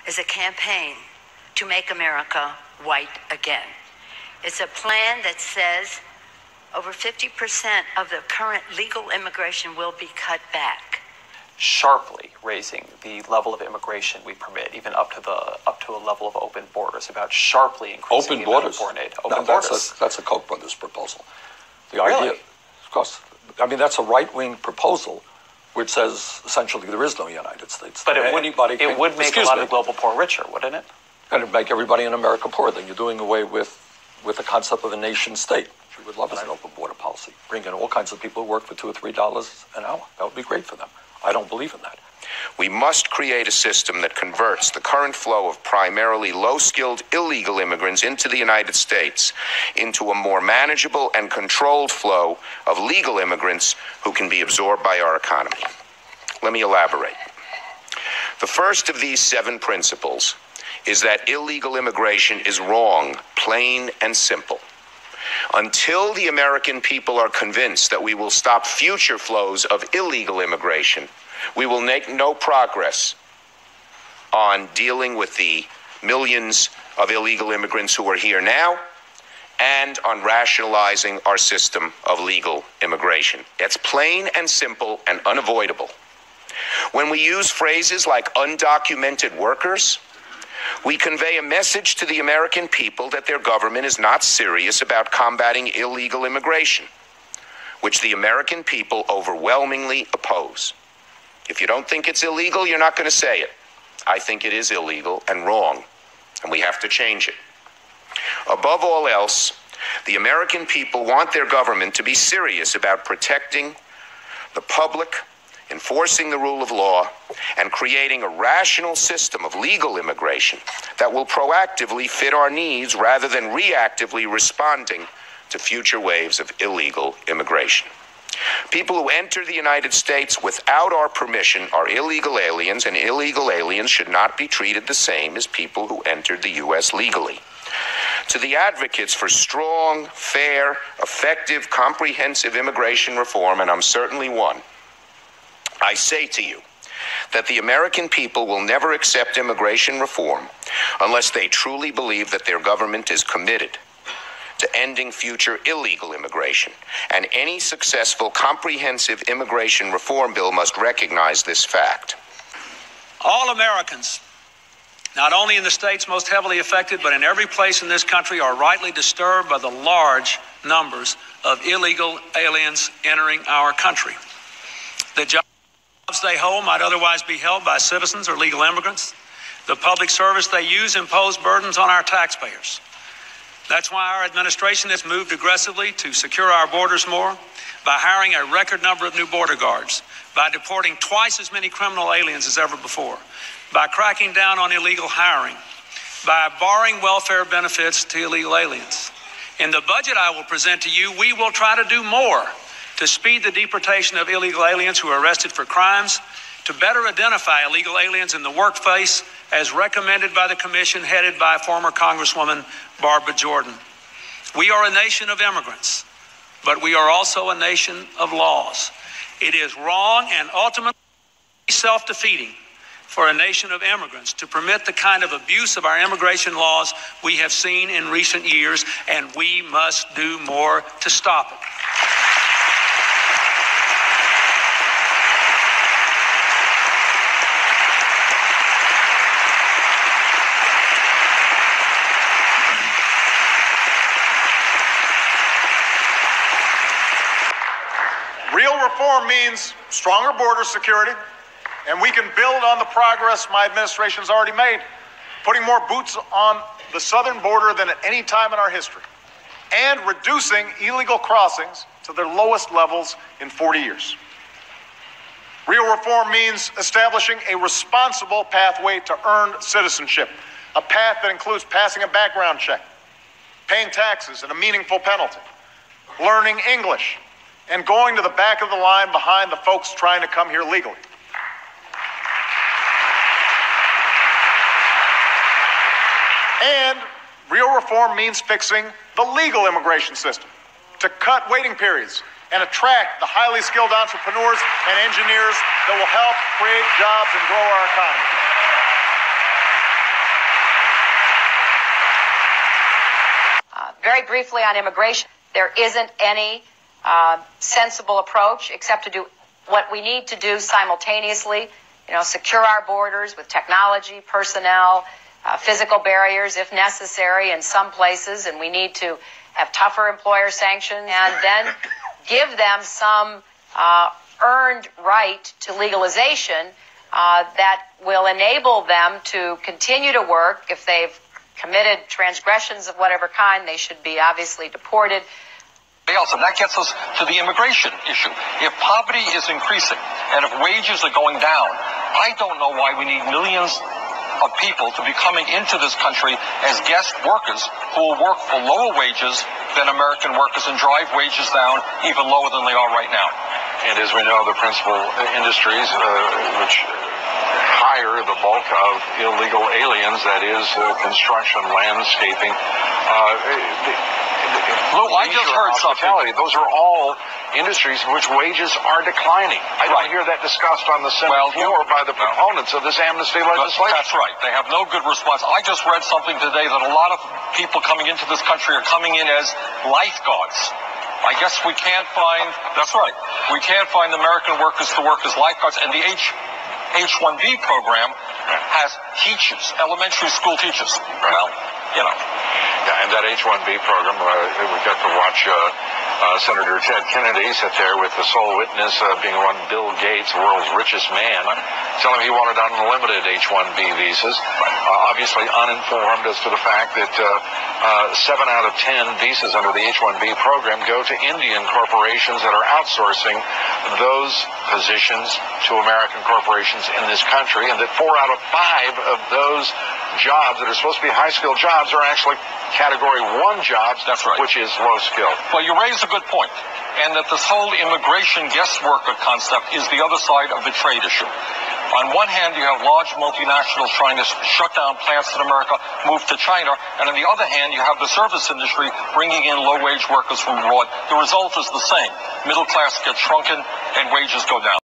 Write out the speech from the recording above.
is a campaign to make America white again. It's a plan that says over 50% of the current legal immigration will be cut back. Sharply raising the level of immigration we permit, even up to a level of open borders, about sharply increasing open borders. Foreign aid. Open borders. That's a Koch brothers proposal. The Really? idea, of course, I mean that's a right-wing proposal, which says essentially there is no United States. But it would make a lot of global poor richer, wouldn't it? And it'd make everybody in America poor. Then you're doing away with the concept of a nation state. Which we would love as an open border policy. Bring in all kinds of people who work for $2 or $3 an hour. That would be great for them. I don't believe in that. We must create a system that converts the current flow of primarily low-skilled illegal immigrants into the United States into a more manageable and controlled flow of legal immigrants who can be absorbed by our economy. Let me elaborate. The first of these 7 principles is that illegal immigration is wrong, plain and simple. Until the American people are convinced that we will stop future flows of illegal immigration, we will make no progress on dealing with the millions of illegal immigrants who are here now and on rationalizing our system of legal immigration. It's plain and simple and unavoidable. When we use phrases like undocumented workers, we convey a message to the American people that their government is not serious about combating illegal immigration, which the American people overwhelmingly oppose. If you don't think it's illegal, you're not going to say it. I think it is illegal and wrong, and we have to change it. Above all else, the American people want their government to be serious about protecting the public, enforcing the rule of law, and creating a rational system of legal immigration that will proactively fit our needs rather than reactively responding to future waves of illegal immigration. People who enter the United States without our permission are illegal aliens, and illegal aliens should not be treated the same as people who entered the U.S. legally. To the advocates for strong, fair, effective, comprehensive immigration reform, and I'm certainly one, I say to you that the American people will never accept immigration reform unless they truly believe that their government is committed to ending future illegal immigration. And any successful, comprehensive immigration reform bill must recognize this fact. All Americans, not only in the states most heavily affected, but in every place in this country, are rightly disturbed by the large numbers of illegal aliens entering our country. The jobs they hold might otherwise be held by citizens or legal immigrants. The public service they use impose burdens on our taxpayers. That's why our administration has moved aggressively to secure our borders more, by hiring a record number of new border guards, by deporting twice as many criminal aliens as ever before, by cracking down on illegal hiring, by barring welfare benefits to illegal aliens. In the budget I will present to you, we will try to do more to speed the deportation of illegal aliens who are arrested for crimes, to better identify illegal aliens in the workplace as recommended by the commission headed by former Congresswoman Barbara Jordan. We are a nation of immigrants, but we are also a nation of laws. It is wrong and ultimately self-defeating for a nation of immigrants to permit the kind of abuse of our immigration laws we have seen in recent years, and we must do more to stop it. Real reform means stronger border security, and we can build on the progress my administration's already made, putting more boots on the southern border than at any time in our history, and reducing illegal crossings to their lowest levels in 40 years. Real reform means establishing a responsible pathway to earned citizenship, a path that includes passing a background check, paying taxes and a meaningful penalty, learning English, and going to the back of the line behind the folks trying to come here legally. And real reform means fixing the legal immigration system to cut waiting periods and attract the highly skilled entrepreneurs and engineers that will help create jobs and grow our economy. very briefly on immigration, there isn't any sensible approach except to do what we need to do simultaneously. Secure our borders with technology, personnel, physical barriers if necessary in some places, and we need to have tougher employer sanctions, and then give them some earned right to legalization that will enable them to continue to work. If they've committed transgressions of whatever kind, they should be obviously deported. And that gets us to the immigration issue. If poverty is increasing and if wages are going down, I don't know why we need millions of people to be coming into this country as guest workers who will work for lower wages than American workers and drive wages down even lower than they are right now. And as we know, the principal industries which hire the bulk of illegal aliens, that is construction, landscaping, Lou, I just heard something. Those are all industries in which wages are declining. I don't hear that discussed on the Senate floor by the proponents of this amnesty legislation. That's right. They have no good response. I just read something today that a lot of people coming into this country are coming in as lifeguards. I guess we can't find, that's right, we can't find American workers to work as lifeguards, and the H-1B program has teachers, elementary school teachers. Well, Yeah, and that H-1B program, we got to watch Senator Ted Kennedy sit there with the sole witness being one Bill Gates, the world's richest man, tell him he wanted unlimited H-1B visas, obviously uninformed as to the fact that 7 out of 10 visas under the H-1B program go to Indian corporations that are outsourcing those positions to American corporations in this country, and that 4 out of 5 of those jobs that are supposed to be high-skilled jobs are actually Category 1 jobs, which is low-skilled. Well, you raise a good point, and that this whole immigration guest worker concept is the other side of the trade issue. On one hand, you have large multinationals trying to shut down plants in America, move to China, and on the other hand, you have the service industry bringing in low-wage workers from abroad. The result is the same. Middle class gets shrunken and wages go down.